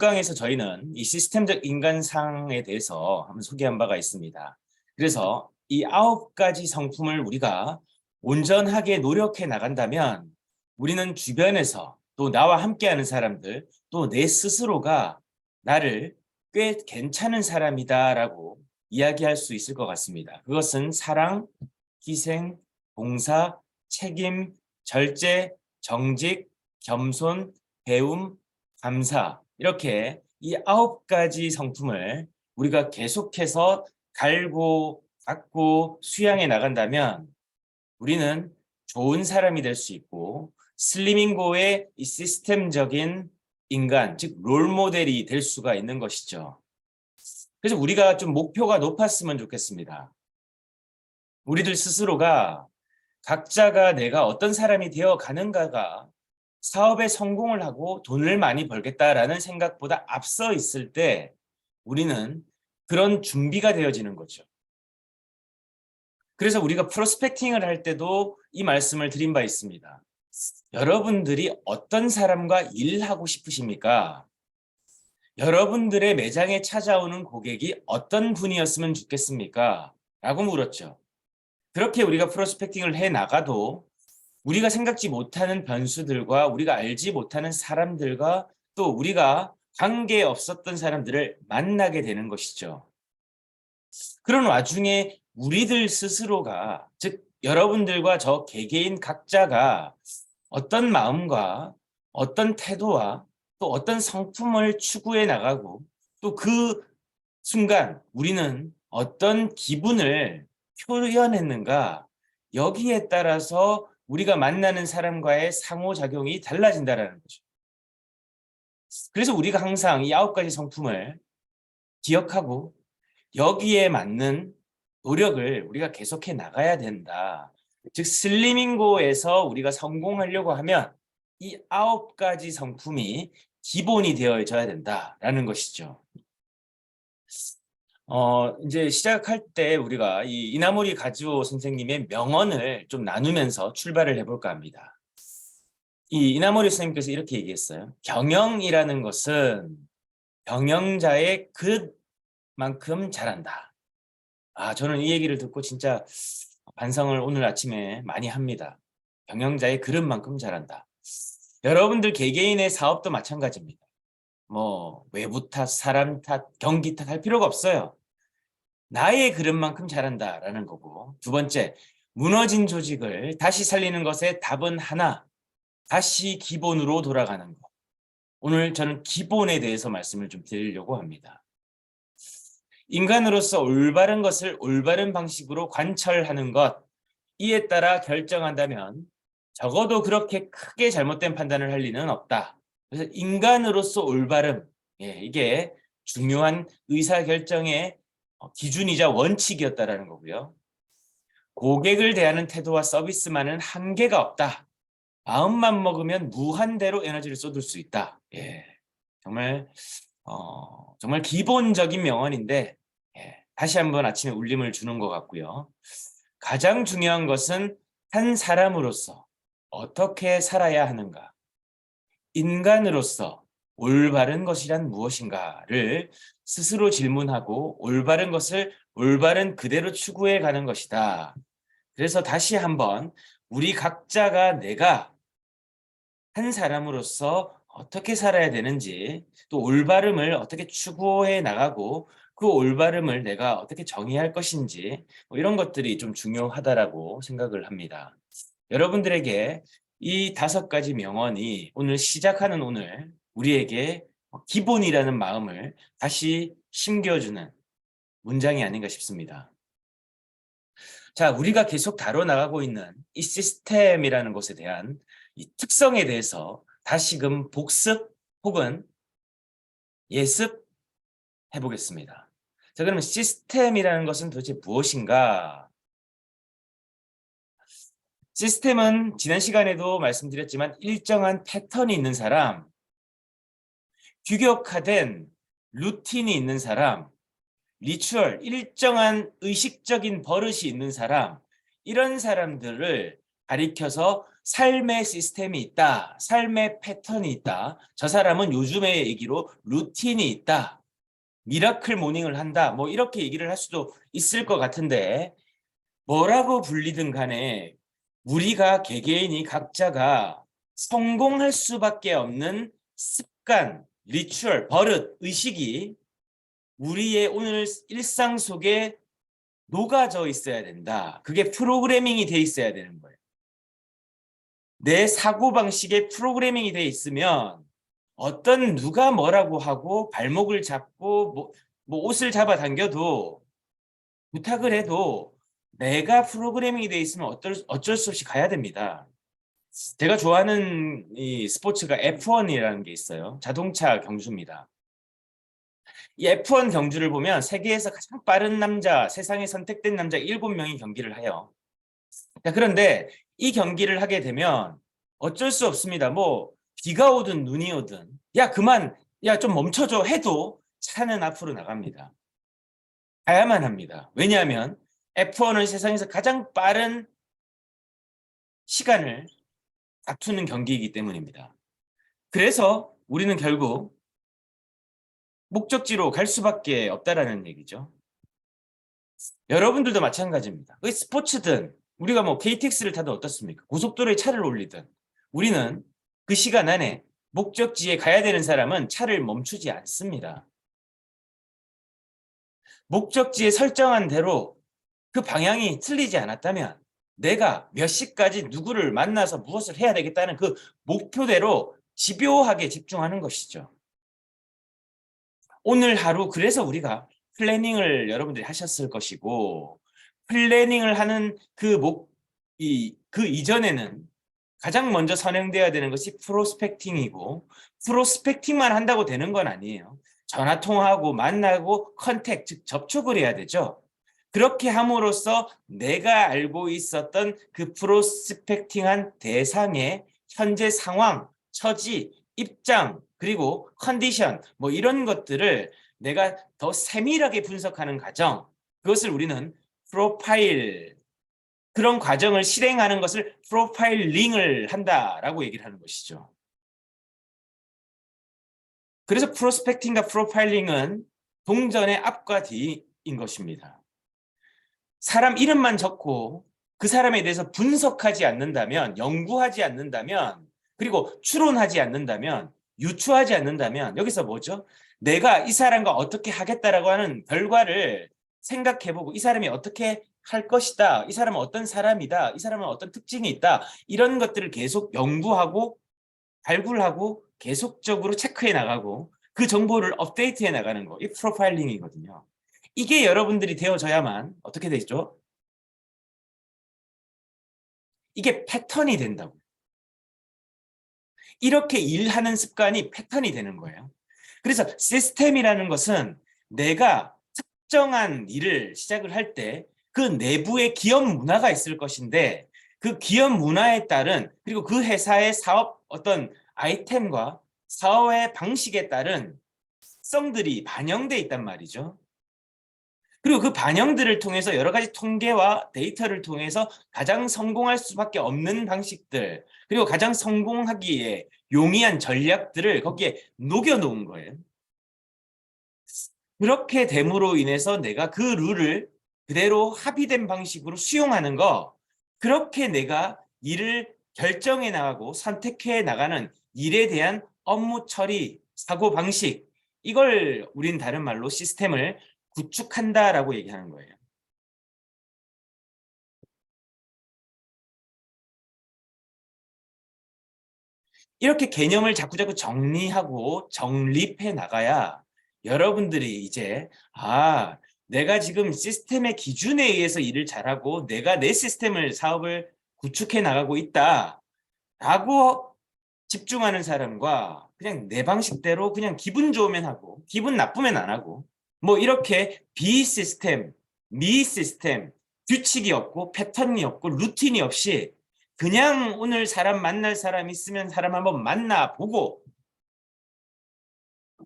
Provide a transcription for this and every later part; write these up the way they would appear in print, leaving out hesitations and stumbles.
강에서 저희는 이 시스템적 인간상에 대해서 한번 소개한 바가 있습니다. 그래서 이 9가지 성품을 우리가 온전하게 노력해 나간다면 우리는 주변에서 또 나와 함께하는 사람들 또 내 스스로가 나를 꽤 괜찮은 사람이다라고 이야기할 수 있을 것 같습니다. 그것은 사랑, 희생, 봉사, 책임, 절제, 정직, 겸손, 배움, 감사 이렇게 이 9가지 성품을 우리가 계속해서 갈고 닦고 수양해 나간다면 우리는 좋은 사람이 될 수 있고 슬리밍고의 이 시스템적인 인간, 즉 롤모델이 될 수가 있는 것이죠. 그래서 우리가 좀 목표가 높았으면 좋겠습니다. 우리들 스스로가 각자가 내가 어떤 사람이 되어 가는가가 사업에 성공을 하고 돈을 많이 벌겠다라는 생각보다 앞서 있을 때 우리는 그런 준비가 되어지는 거죠. 그래서 우리가 프로스펙팅을 할 때도 이 말씀을 드린 바 있습니다. 여러분들이 어떤 사람과 일하고 싶으십니까? 여러분들의 매장에 찾아오는 고객이 어떤 분이었으면 좋겠습니까? 라고 물었죠. 그렇게 우리가 프로스펙팅을 해 나가도 우리가 생각지 못하는 변수들과 우리가 알지 못하는 사람들과 또 우리가 관계 없었던 사람들을 만나게 되는 것이죠. 그런 와중에 우리들 스스로가, 즉 여러분들과 저 개개인 각자가 어떤 마음과 어떤 태도와 또 어떤 성품을 추구해 나가고 또 그 순간 우리는 어떤 기분을 표현했는가, 여기에 따라서 우리가 만나는 사람과의 상호작용이 달라진다는 거죠. 그래서 우리가 항상 이 9가지 성품을 기억하고 여기에 맞는 노력을 우리가 계속해 나가야 된다. 즉 슬리밍고에서 우리가 성공하려고 하면 이 9가지 성품이 기본이 되어져야 된다라는 것이죠. 이제 시작할 때 우리가 이 이나모리 가즈오 선생님의 명언을 좀 나누면서 출발을 해볼까 합니다. 이 이나모리 선생님께서 이렇게 얘기했어요. 경영이라는 것은 경영자의 그릇만큼 잘한다. 저는 이 얘기를 듣고 진짜 반성을 오늘 아침에 많이 합니다. 경영자의 그릇만큼 잘한다. 여러분들 개개인의 사업도 마찬가지입니다. 뭐 외부 탓, 사람 탓, 경기 탓 할 필요가 없어요. 나의 그릇만큼 잘한다라는 거고, 두 번째, 무너진 조직을 다시 살리는 것의 답은 하나, 다시 기본으로 돌아가는 것. 오늘 저는 기본에 대해서 말씀을 좀 드리려고 합니다. 인간으로서 올바른 것을 올바른 방식으로 관철하는 것, 이에 따라 결정한다면 적어도 그렇게 크게 잘못된 판단을 할 리는 없다. 그래서 인간으로서 올바름, 이게 중요한 의사결정의 기준이자 원칙이었다라는 거고요. 고객을 대하는 태도와 서비스만은 한계가 없다. 마음만 먹으면 무한대로 에너지를 쏟을 수 있다. 정말 정말 기본적인 명언인데 다시 한번 아침에 울림을 주는 것 같고요. 가장 중요한 것은 한 사람으로서 어떻게 살아야 하는가, 인간으로서 올바른 것이란 무엇인가를 스스로 질문하고 올바른 것을 올바른 그대로 추구해 가는 것이다. 그래서 다시 한번 우리 각자가 내가 한 사람으로서 어떻게 살아야 되는지, 또 올바름을 어떻게 추구해 나가고 그 올바름을 내가 어떻게 정의할 것인지, 이런 것들이 좀 중요하다라고 생각을 합니다. 여러분들에게 이 5가지 명언이 오늘 시작하는 오늘 우리에게 기본이라는 마음을 다시 심겨주는 문장이 아닌가 싶습니다. 자, 우리가 계속 다뤄나가고 있는 이 시스템이라는 것에 대한 이 특성에 대해서 다시금 복습 혹은 예습 해보겠습니다. 자, 그러면 시스템이라는 것은 도대체 무엇인가? 시스템은 지난 시간에도 말씀드렸지만 일정한 패턴이 있는 사람, 규격화된 루틴이 있는 사람, 리추얼, 일정한 의식적인 버릇이 있는 사람, 이런 사람들을 가리켜서 삶의 시스템이 있다. 삶의 패턴이 있다. 저 사람은 요즘의 얘기로 루틴이 있다. 미라클 모닝을 한다. 뭐 이렇게 얘기를 할 수도 있을 것 같은데 뭐라고 불리든 간에 우리가 개개인이 각자가 성공할 수밖에 없는 습관, 리추얼, 버릇, 의식이 우리의 오늘 일상 속에 녹아져 있어야 된다. 그게 프로그래밍이 돼 있어야 되는 거예요. 내 사고방식에 프로그래밍이 돼 있으면 어떤 누가 뭐라고 하고 발목을 잡고 뭐 옷을 잡아당겨도 부탁을 해도 내가 프로그래밍이 돼 있으면 어쩔 수 없이 가야 됩니다. 제가 좋아하는 이 스포츠가 F1이라는 게 있어요. 자동차 경주입니다. 이 F1 경주를 보면 세계에서 가장 빠른 남자, 세상에 선택된 남자 7명이 경기를 해요. 그런데 이 경기를 하게 되면 어쩔 수 없습니다. 뭐 비가 오든 눈이 오든 야 그만 야 좀 멈춰줘 해도 차는 앞으로 나갑니다. 가야만 합니다. 왜냐하면 F1은 세상에서 가장 빠른 시간을 다투는 경기이기 때문입니다. 그래서 우리는 결국 목적지로 갈 수밖에 없다라는 얘기죠. 여러분들도 마찬가지입니다. 스포츠든 우리가 뭐 KTX를 타든 어떻습니까? 고속도로에 차를 올리든 우리는 그 시간 안에 목적지에 가야 되는 사람은 차를 멈추지 않습니다. 목적지에 설정한 대로 그 방향이 틀리지 않았다면 내가 몇 시까지 누구를 만나서 무엇을 해야 되겠다는 그 목표대로 집요하게 집중하는 것이죠. 오늘 하루 그래서 우리가 플래닝을 여러분들이 하셨을 것이고 플래닝을 하는 그 이전에는 가장 먼저 선행돼야 되는 것이 프로스펙팅이고 프로스펙팅만 한다고 되는 건 아니에요. 전화 통화하고 만나고 컨택, 즉 접촉을 해야 되죠. 그렇게 함으로써 내가 알고 있었던 그 프로스펙팅한 대상의 현재 상황, 처지, 입장, 그리고 컨디션 뭐 이런 것들을 내가 더 세밀하게 분석하는 과정, 그것을 우리는 프로파일, 그런 과정을 실행하는 것을 프로파일링을 한다라고 얘기를 하는 것이죠. 그래서 프로스펙팅과 프로파일링은 동전의 앞과 뒤인 것입니다. 사람 이름만 적고 그 사람에 대해서 분석하지 않는다면, 연구하지 않는다면, 그리고 추론하지 않는다면, 유추하지 않는다면 여기서 뭐죠? 내가 이 사람과 어떻게 하겠다라고 하는 결과를 생각해보고 이 사람이 어떻게 할 것이다. 이 사람은 어떤 사람이다. 이 사람은 어떤 특징이 있다. 이런 것들을 계속 연구하고 발굴하고 계속적으로 체크해 나가고 그 정보를 업데이트해 나가는 거. 이 프로파일링이거든요. 이게 여러분들이 되어져야만 어떻게 되죠? 이게 패턴이 된다고. 이렇게 일하는 습관이 패턴이 되는 거예요. 그래서 시스템이라는 것은 내가 특정한 일을 시작을 할 때 그 내부의 기업 문화가 있을 것인데 그 기업 문화에 따른 그리고 그 회사의 사업 어떤 아이템과 사업의 방식에 따른 특성들이 반영돼 있단 말이죠. 그리고 그 반영들을 통해서 여러 가지 통계와 데이터를 통해서 가장 성공할 수밖에 없는 방식들 그리고 가장 성공하기에 용이한 전략들을 거기에 녹여놓은 거예요. 그렇게 됨으로 인해서 내가 그 룰을 그대로 합의된 방식으로 수용하는 거, 그렇게 내가 일을 결정해 나가고 선택해 나가는 일에 대한 업무 처리, 사고 방식, 이걸 우린 다른 말로 시스템을 구축한다라고 얘기하는 거예요. 이렇게 개념을 자꾸자꾸 정리하고 정립해 나가야 여러분들이 이제 내가 지금 시스템의 기준에 의해서 일을 잘하고 내가 내 시스템을 사업을 구축해 나가고 있다라고 집중하는 사람과 그냥 내 방식대로 그냥 기분 좋으면 하고 기분 나쁘면 안 하고 뭐 이렇게 비시스템, 미시스템, 규칙이 없고 패턴이 없고 루틴이 없이 그냥 오늘 사람 만날 사람 있으면 사람 한번 만나보고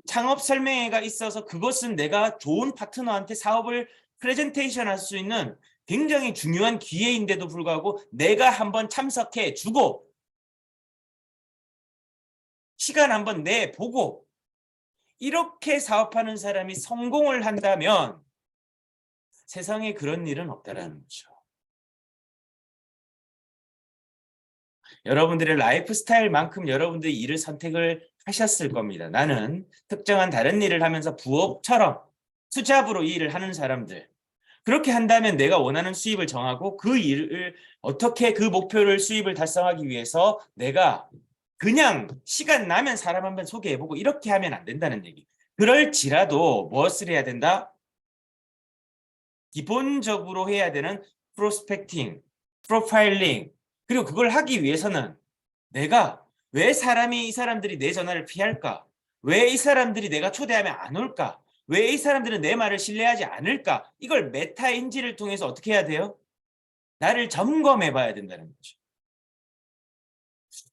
창업 설명회가 있어서 그것은 내가 좋은 파트너한테 사업을 프레젠테이션 할 수 있는 굉장히 중요한 기회인데도 불구하고 내가 한번 참석해 주고 시간 한번 내보고 이렇게 사업하는 사람이 성공을 한다면 세상에 그런 일은 없다라는 거죠. 여러분들의 라이프 스타일만큼 여러분들이 일을 선택을 하셨을 겁니다. 나는 특정한 다른 일을 하면서 부업처럼 투잡으로 이 일을 하는 사람들. 그렇게 한다면 내가 원하는 수입을 정하고 그 일을 어떻게 그 목표를 수입을 달성하기 위해서 내가 그냥 시간 나면 사람 한번 소개해보고 이렇게 하면 안 된다는 얘기. 그럴지라도 무엇을 해야 된다? 기본적으로 해야 되는 프로스펙팅, 프로파일링, 그리고 그걸 하기 위해서는 내가 왜 이 사람들이 내 전화를 피할까? 왜 이 사람들이 내가 초대하면 안 올까? 왜 이 사람들은 내 말을 신뢰하지 않을까? 이걸 메타인지를 통해서 어떻게 해야 돼요? 나를 점검해 봐야 된다는 거죠.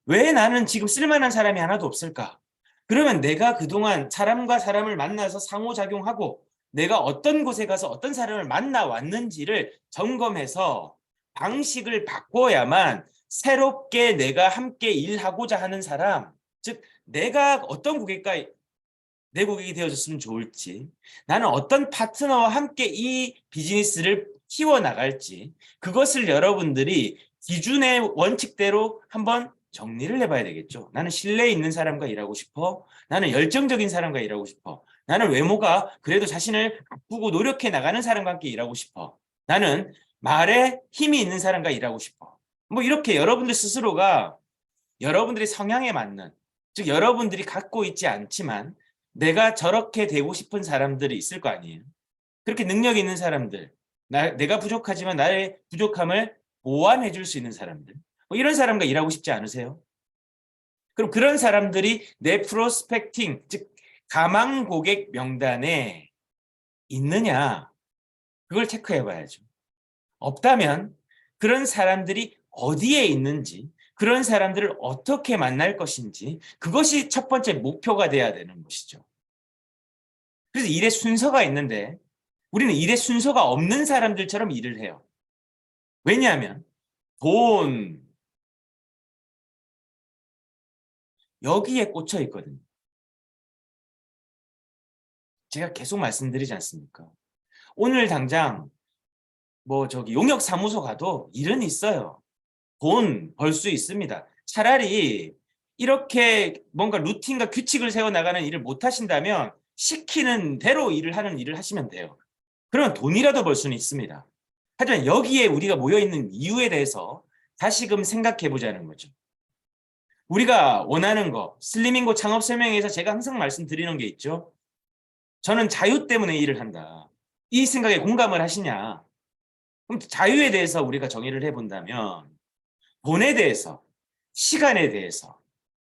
왜 나는 지금 쓸만한 사람이 하나도 없을까? 그러면 내가 그동안 사람과 사람을 만나서 상호작용하고 내가 어떤 곳에 가서 어떤 사람을 만나 왔는지를 점검해서 방식을 바꿔야만 새롭게 내가 함께 일하고자 하는 사람, 즉 내가 어떤 고객과 내 고객이 되어줬으면 좋을지, 나는 어떤 파트너와 함께 이 비즈니스를 키워나갈지, 그것을 여러분들이 기준의 원칙대로 한번 정리를 해봐야 되겠죠. 나는 신뢰 있는 사람과 일하고 싶어. 나는 열정적인 사람과 일하고 싶어. 나는 외모가 그래도 자신을 바꾸고 노력해 나가는 사람과 함께 일하고 싶어. 나는 말에 힘이 있는 사람과 일하고 싶어. 뭐 이렇게 여러분들 스스로가 여러분들의 성향에 맞는, 즉 여러분들이 갖고 있지 않지만 내가 저렇게 되고 싶은 사람들이 있을 거 아니에요. 그렇게 능력 있는 사람들, 내가 부족하지만 나의 부족함을 보완해 줄 수 있는 사람들, 뭐 이런 사람과 일하고 싶지 않으세요? 그럼 그런 사람들이 내 프로스펙팅, 즉 가망 고객 명단에 있느냐, 그걸 체크해 봐야죠. 없다면 그런 사람들이 어디에 있는지, 그런 사람들을 어떻게 만날 것인지, 그것이 첫 번째 목표가 돼야 되는 것이죠. 그래서 일의 순서가 있는데 우리는 일의 순서가 없는 사람들처럼 일을 해요. 왜냐하면 돈, 여기에 꽂혀 있거든요. 제가 계속 말씀드리지 않습니까? 오늘 당장 용역 사무소 가도 일은 있어요. 돈 벌 수 있습니다. 차라리 이렇게 뭔가 루틴과 규칙을 세워 나가는 일을 못 하신다면 시키는 대로 일을 하는 일을 하시면 돼요. 그러면 돈이라도 벌 수는 있습니다. 하지만 여기에 우리가 모여 있는 이유에 대해서 다시금 생각해 보자는 거죠. 우리가 원하는 거, 슬리밍고 창업 설명회에서 제가 항상 말씀드리는 게 있죠. 저는 자유 때문에 일을 한다. 이 생각에 공감을 하시냐? 그럼 자유에 대해서 우리가 정의를 해본다면 돈에 대해서, 시간에 대해서,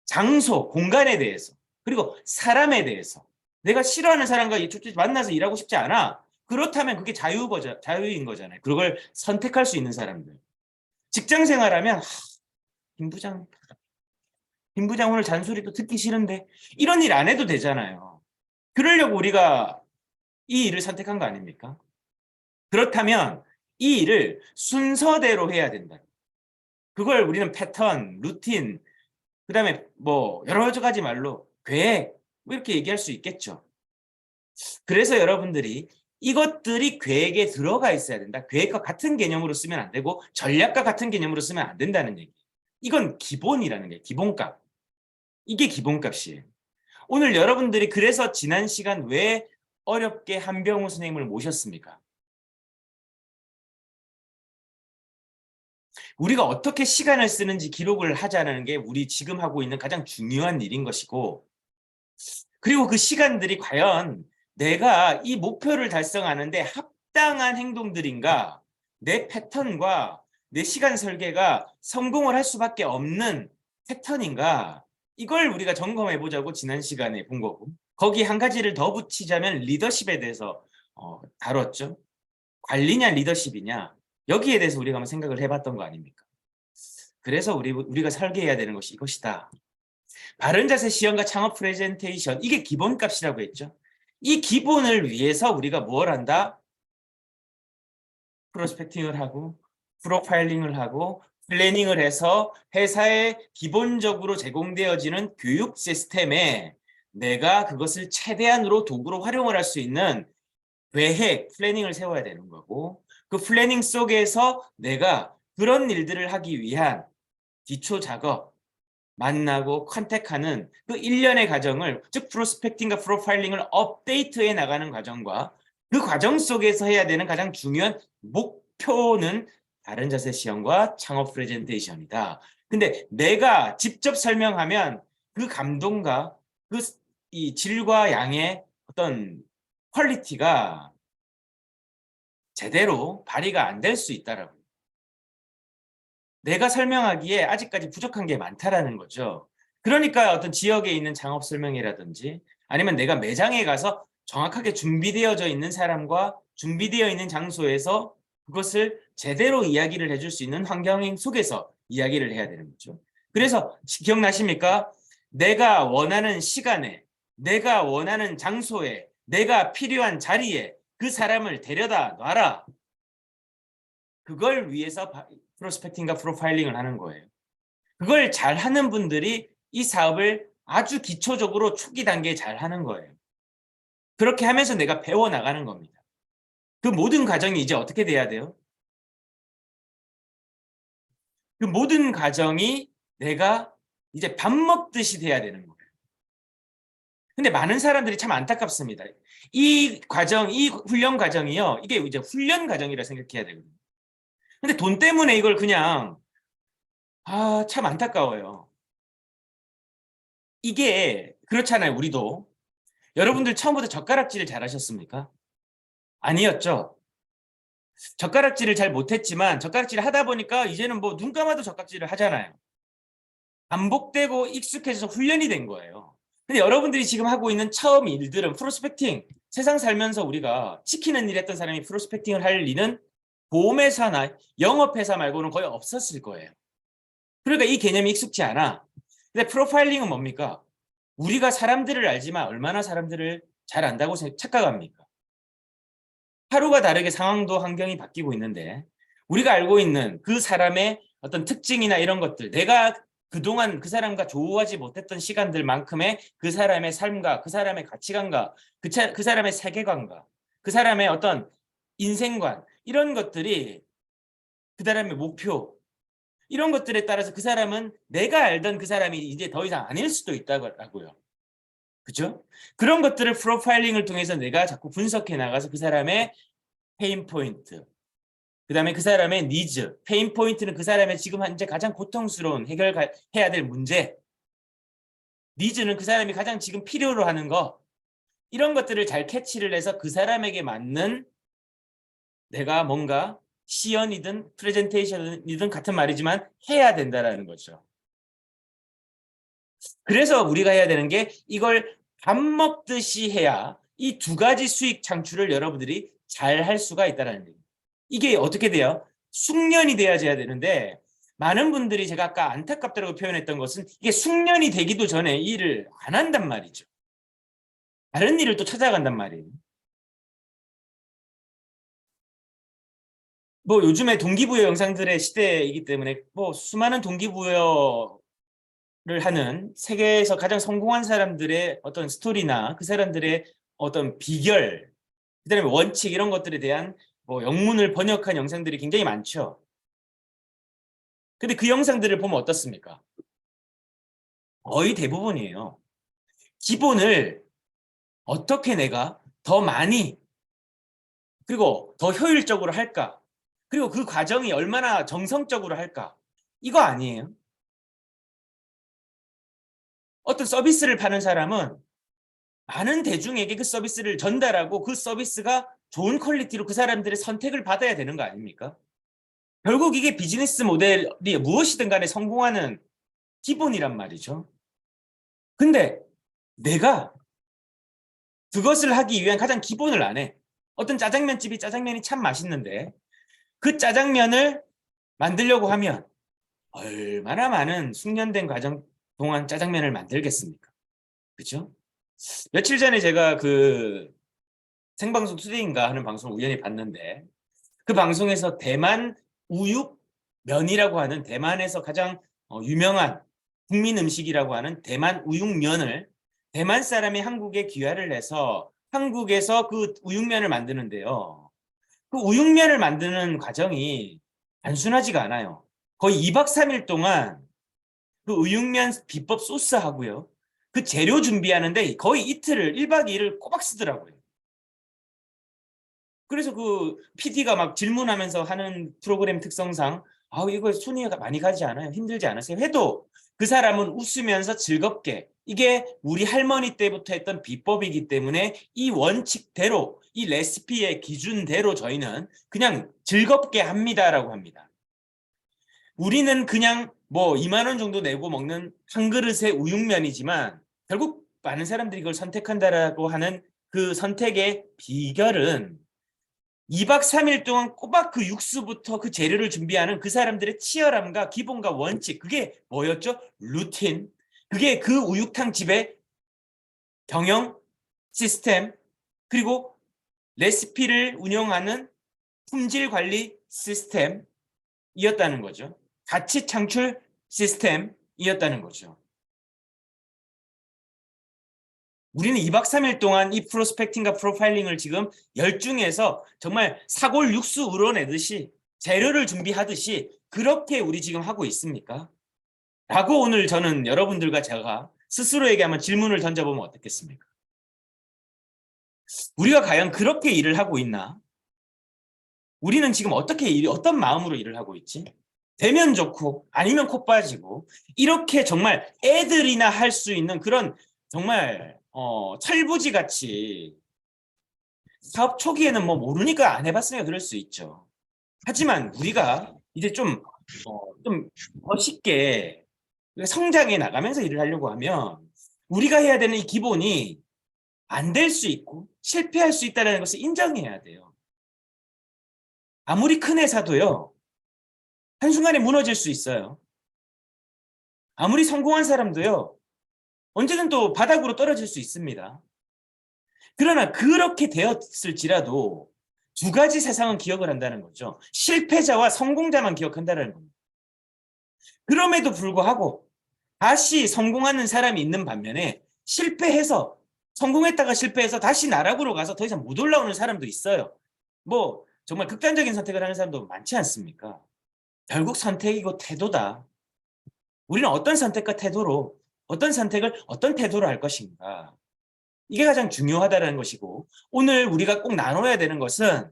장소, 공간에 대해서, 그리고 사람에 대해서 내가 싫어하는 사람과 만나서 일하고 싶지 않아. 그렇다면 그게 자유인 거잖아요. 그걸 선택할 수 있는 사람들. 직장 생활하면 김 부장 오늘 잔소리도 듣기 싫은데 이런 일 안 해도 되잖아요. 그러려고 우리가 이 일을 선택한 거 아닙니까? 그렇다면 이 일을 순서대로 해야 된다. 그걸 우리는 패턴, 루틴, 그다음에 여러 가지 말로 계획 이렇게 얘기할 수 있겠죠. 그래서 여러분들이 이것들이 계획에 들어가 있어야 된다. 계획과 같은 개념으로 쓰면 안 되고 전략과 같은 개념으로 쓰면 안 된다는 얘기. 이건 기본이라는 게 기본값. 이게 기본값이에요. 오늘 여러분들이 그래서 지난 시간 왜 어렵게 한병우 선생님을 모셨습니까? 우리가 어떻게 시간을 쓰는지 기록을 하자는 게 우리 지금 하고 있는 가장 중요한 일인 것이고, 그리고 그 시간들이 과연 내가 이 목표를 달성하는데 합당한 행동들인가, 내 패턴과 내 시간 설계가 성공을 할 수밖에 없는 패턴인가, 이걸 우리가 점검해 보자고 지난 시간에 본 거고, 거기 한 가지를 더 붙이자면 리더십에 대해서 다뤘죠. 관리냐 리더십이냐, 여기에 대해서 우리가 한번 생각을 해봤던 거 아닙니까? 그래서 우리가 설계해야 되는 것이 이것이다. 바른 자세 시연과 창업 프레젠테이션, 이게 기본값이라고 했죠. 이 기본을 위해서 우리가 뭘 한다? 프로스펙팅을 하고 프로파일링을 하고 플래닝을 해서 회사에 기본적으로 제공되어지는 교육 시스템에 내가 그것을 최대한으로 도구로 활용을 할 수 있는 계획, 플래닝을 세워야 되는 거고, 그 플래닝 속에서 내가 그런 일들을 하기 위한 기초 작업, 만나고 컨택하는 그 일련의 과정을, 즉 프로스펙팅과 프로파일링을 업데이트해 나가는 과정과 그 과정 속에서 해야 되는 가장 중요한 목표는 다른 자세 시험과 창업 프레젠테이션이다. 근데 내가 직접 설명하면 그 감동과 그 이 질과 양의 어떤 퀄리티가 제대로 발휘가 안 될 수 있다라고. 내가 설명하기에 아직까지 부족한 게 많다라는 거죠. 그러니까 어떤 지역에 있는 창업 설명회라든지 아니면 내가 매장에 가서 정확하게 준비되어져 있는 사람과 준비되어 있는 장소에서 그것을 제대로 이야기를 해줄 수 있는 환경 속에서 이야기를 해야 되는 거죠. 그래서 기억나십니까? 내가 원하는 시간에, 내가 원하는 장소에, 내가 필요한 자리에 그 사람을 데려다 놔라. 그걸 위해서 프로스펙팅과 프로파일링을 하는 거예요. 그걸 잘하는 분들이 이 사업을 아주 기초적으로 초기 단계에 잘하는 거예요. 그렇게 하면서 내가 배워나가는 겁니다. 그 모든 과정이 이제 어떻게 돼야 돼요? 그 모든 과정이 내가 이제 밥 먹듯이 돼야 되는 거예요. 근데 많은 사람들이 참 안타깝습니다. 이 과정, 이 훈련 과정이요. 이게 이제 훈련 과정이라 생각해야 되거든요. 근데 돈 때문에 이걸 그냥 참 안타까워요. 이게 그렇잖아요. 우리도. 여러분들 처음부터 젓가락질을 잘하셨습니까? 아니었죠. 젓가락질을 잘 못했지만 젓가락질을 하다 보니까 이제는 뭐 눈 감아도 젓가락질을 하잖아요. 반복되고 익숙해져서 훈련이 된 거예요. 근데 여러분들이 지금 하고 있는 처음 일들은 프로스펙팅. 세상 살면서 우리가 지키는 일 했던 사람이 프로스펙팅을 할 일은 보험회사나 영업회사 말고는 거의 없었을 거예요. 그러니까 이 개념이 익숙치 않아. 근데 프로파일링은 뭡니까? 우리가 사람들을 알지만 얼마나 사람들을 잘 안다고 착각합니까? 하루가 다르게 상황도 환경이 바뀌고 있는데 우리가 알고 있는 그 사람의 어떤 특징이나 이런 것들, 내가 그동안 그 사람과 조우하지 못했던 시간들만큼의 그 사람의 삶과 그 사람의 가치관과 그 사람의 세계관과 그 사람의 어떤 인생관, 이런 것들이 그 사람의 목표, 이런 것들에 따라서 그 사람은 내가 알던 그 사람이 이제 더 이상 아닐 수도 있다고요. 그죠? 그런 것들을 프로파일링을 통해서 내가 자꾸 분석해 나가서 그 사람의 페인 포인트, 그다음에 그 사람의 니즈, 페인 포인트는 그 사람의 지금 현재 가장 고통스러운 해결해야 될 문제, 니즈는 그 사람이 가장 지금 필요로 하는 거, 이런 것들을 잘 캐치를 해서 그 사람에게 맞는 내가 뭔가 시연이든 프레젠테이션이든 같은 말이지만 해야 된다라는 거죠. 그래서 우리가 해야 되는 게 이걸 밥 먹듯이 해야 이 두 가지 수익 창출을 여러분들이 잘 할 수가 있다는 얘기예요. 이게 어떻게 돼요? 숙련이 돼야져야 되는데 많은 분들이 제가 아까 안타깝다고 표현했던 것은 이게 숙련이 되기도 전에 일을 안 한단 말이죠. 다른 일을 또 찾아간단 말이에요. 뭐 요즘에 동기부여 영상들의 시대이기 때문에 뭐 수많은 동기부여를 하는 세계에서 가장 성공한 사람들의 어떤 스토리나 그 사람들의 어떤 비결, 그다음에 원칙, 이런 것들에 대한 뭐 영문을 번역한 영상들이 굉장히 많죠. 근데 그 영상들을 보면 어떻습니까? 거의 대부분이에요. 기본을 어떻게 내가 더 많이 그리고 더 효율적으로 할까? 그리고 그 과정이 얼마나 정성적으로 할까? 이거 아니에요. 어떤 서비스를 파는 사람은 많은 대중에게 그 서비스를 전달하고 그 서비스가 좋은 퀄리티로 그 사람들의 선택을 받아야 되는 거 아닙니까? 결국 이게 비즈니스 모델이 무엇이든 간에 성공하는 기본이란 말이죠. 근데 내가 그것을 하기 위한 가장 기본을 안 해. 어떤 짜장면집이 짜장면이 참 맛있는데 그 짜장면을 만들려고 하면 얼마나 많은 숙련된 과정 동안 짜장면을 만들겠습니까? 그죠? 며칠 전에 제가 그 생방송 투데이인가 하는 방송을 우연히 봤는데 그 방송에서 대만 우육 면이라고 하는 대만에서 가장 유명한 국민 음식이라고 하는 대만 우육면을 대만 사람이 한국에 귀화를 해서 한국에서 그 우육면을 만드는데요. 그 우육면을 만드는 과정이 단순하지가 않아요. 거의 2박 3일 동안 그 우육면 비법 소스하고요. 그 재료 준비하는데 거의 이틀을 1박 2일을 꼬박 쓰더라고요. 그래서 그 PD가 막 질문하면서 하는 프로그램 특성상 이거 손이 많이 가지 않아요? 힘들지 않으세요? 해도 그 사람은 웃으면서 즐겁게 이게 우리 할머니 때부터 했던 비법이기 때문에 이 원칙대로 이 레시피의 기준대로 저희는 그냥 즐겁게 합니다라고 합니다. 우리는 그냥 뭐 2만 원 정도 내고 먹는 한 그릇의 우육면이지만 결국 많은 사람들이 이걸 선택한다라고 하는 그 선택의 비결은 2박 3일 동안 꼬박 그 육수부터 그 재료를 준비하는 그 사람들의 치열함과 기본과 원칙, 그게 뭐였죠? 루틴. 그게 그 우육탕 집의 경영 시스템, 그리고 레시피를 운영하는 품질 관리 시스템이었다는 거죠. 가치 창출 시스템이었다는 거죠. 우리는 2박 3일 동안 이 프로스펙팅과 프로파일링을 지금 열중해서 정말 사골 육수 우러내듯이 재료를 준비하듯이 그렇게 우리 지금 하고 있습니까? 라고 오늘 저는 여러분들과 제가 스스로에게 한번 질문을 던져보면 어떻겠습니까? 우리가 과연 그렇게 일을 하고 있나? 우리는 지금 어떤 마음으로 일을 하고 있지? 되면 좋고 아니면 코 빠지고 이렇게 정말 애들이나 할 수 있는 그런 정말 철부지 같이 사업 초기에는 뭐 모르니까 안 해봤으니까 그럴 수 있죠. 하지만 우리가 이제 좀 멋있게 성장해 나가면서 일을 하려고 하면 우리가 해야 되는 이 기본이 안 될 수 있고 실패할 수 있다는 것을 인정해야 돼요. 아무리 큰 회사도요, 한순간에 무너질 수 있어요. 아무리 성공한 사람도요, 언제든 또 바닥으로 떨어질 수 있습니다. 그러나 그렇게 되었을지라도 두 가지 세상은 기억을 한다는 거죠. 실패자와 성공자만 기억한다는 겁니다. 그럼에도 불구하고 다시 성공하는 사람이 있는 반면에 실패해서 성공했다가 실패해서 다시 나락으로 가서 더 이상 못 올라오는 사람도 있어요. 뭐 정말 극단적인 선택을 하는 사람도 많지 않습니까? 결국 선택이고 태도다. 우리는 어떤 선택과 태도로 어떤 선택을 어떤 태도로 할 것인가. 이게 가장 중요하다는 것이고 오늘 우리가 꼭 나눠야 되는 것은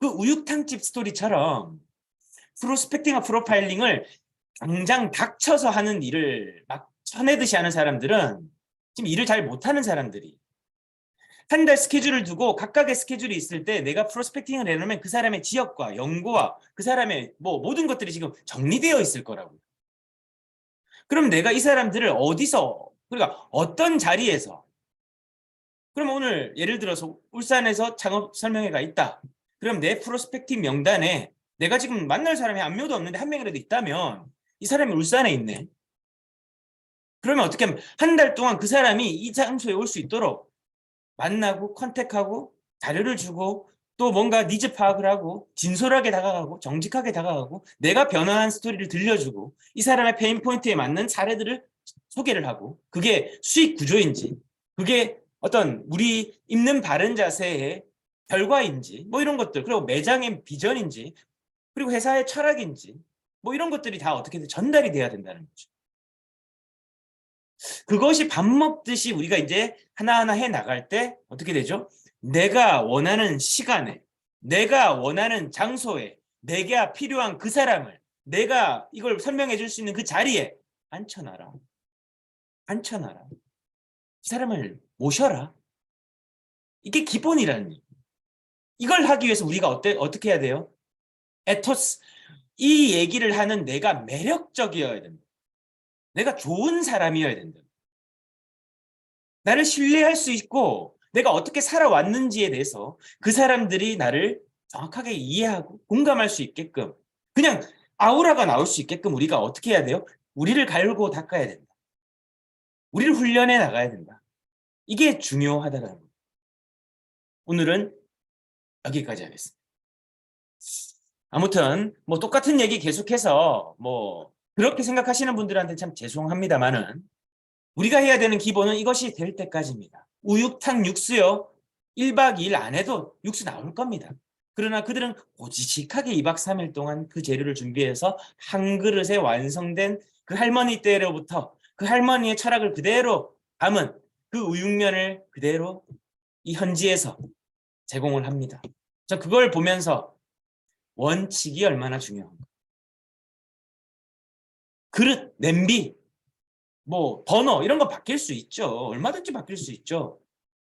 그 우육탕집 스토리처럼 프로스펙팅과 프로파일링을 당장 닥쳐서 하는 일을 막 쳐내듯이 하는 사람들은 지금 일을 잘 못하는 사람들이 한 달 스케줄을 두고 각각의 스케줄이 있을 때 내가 프로스펙팅을 해놓으면 그 사람의 지역과 연고와 그 사람의 뭐 모든 것들이 지금 정리되어 있을 거라고요. 그럼 내가 이 사람들을 어디서 그러니까 어떤 자리에서 그럼 오늘 예를 들어서 울산에서 창업 설명회가 있다. 그럼 내 프로스펙팅 명단에 내가 지금 만날 사람이 한 명도 없는데 한 명이라도 있다면 이 사람이 울산에 있네. 그러면 어떻게 하면 한 달 동안 그 사람이 이 장소에 올 수 있도록 만나고 컨택하고 자료를 주고 또 뭔가 니즈 파악을 하고 진솔하게 다가가고 정직하게 다가가고 내가 변화한 스토리를 들려주고 이 사람의 페인 포인트에 맞는 사례들을 소개를 하고 그게 수익 구조인지 그게 어떤 우리 입는 바른 자세의 결과인지 뭐 이런 것들 그리고 매장의 비전인지 그리고 회사의 철학인지 뭐 이런 것들이 다 어떻게든 전달이 돼야 된다는 거죠. 그것이 밥 먹듯이 우리가 이제 하나하나 해 나갈 때 어떻게 되죠? 내가 원하는 시간에, 내가 원하는 장소에, 내가 필요한 그 사람을 내가 이걸 설명해 줄 수 있는 그 자리에 앉혀놔라. 앉혀놔라. 그 사람을 모셔라. 이게 기본이라는 얘기. 이걸 하기 위해서 우리가 어떻게 해야 돼요? 에토스. 이 얘기를 하는 내가 매력적이어야 된다. 내가 좋은 사람이어야 된다. 나를 신뢰할 수 있고 내가 어떻게 살아왔는지에 대해서 그 사람들이 나를 정확하게 이해하고 공감할 수 있게끔 그냥 아우라가 나올 수 있게끔 우리가 어떻게 해야 돼요? 우리를 갈고 닦아야 된다. 우리를 훈련해 나가야 된다. 이게 중요하다는 거예요. 오늘은 여기까지 하겠습니다. 아무튼 뭐 똑같은 얘기 계속해서 뭐 그렇게 생각하시는 분들한테 참 죄송합니다만은 우리가 해야 되는 기본은 이것이 될 때까지입니다. 우육탕 육수요. 1박 2일 안 해도 육수 나올 겁니다. 그러나 그들은 고지식하게 2박 3일 동안 그 재료를 준비해서 한 그릇에 완성된 그 할머니 때로부터 그 할머니의 철학을 그대로 담은 그 우육면을 그대로 이 현지에서 제공을 합니다. 저 그걸 보면서 원칙이 얼마나 중요한가. 그릇, 냄비, 뭐 버너 이런 거 바뀔 수 있죠. 얼마든지 바뀔 수 있죠.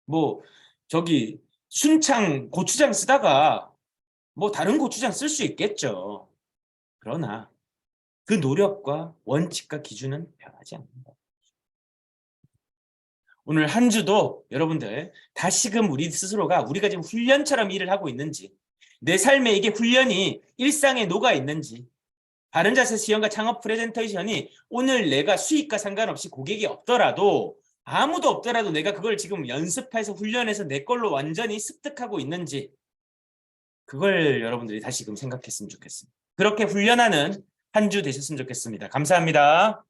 뭐 저기 순창 고추장 쓰다가 뭐 다른 고추장 쓸 수 있겠죠. 그러나 그 노력과 원칙과 기준은 변하지 않는다. 오늘 한 주도 여러분들 다시금 우리 스스로가 우리가 지금 훈련처럼 일을 하고 있는지 내 삶에 이게 훈련이 일상에 녹아 있는지 바른자세 시험과 창업 프레젠테이션이 오늘 내가 수익과 상관없이 고객이 없더라도 아무도 없더라도 내가 그걸 지금 연습해서 훈련해서 내 걸로 완전히 습득하고 있는지 그걸 여러분들이 다시금 생각했으면 좋겠습니다. 그렇게 훈련하는 한 주 되셨으면 좋겠습니다. 감사합니다.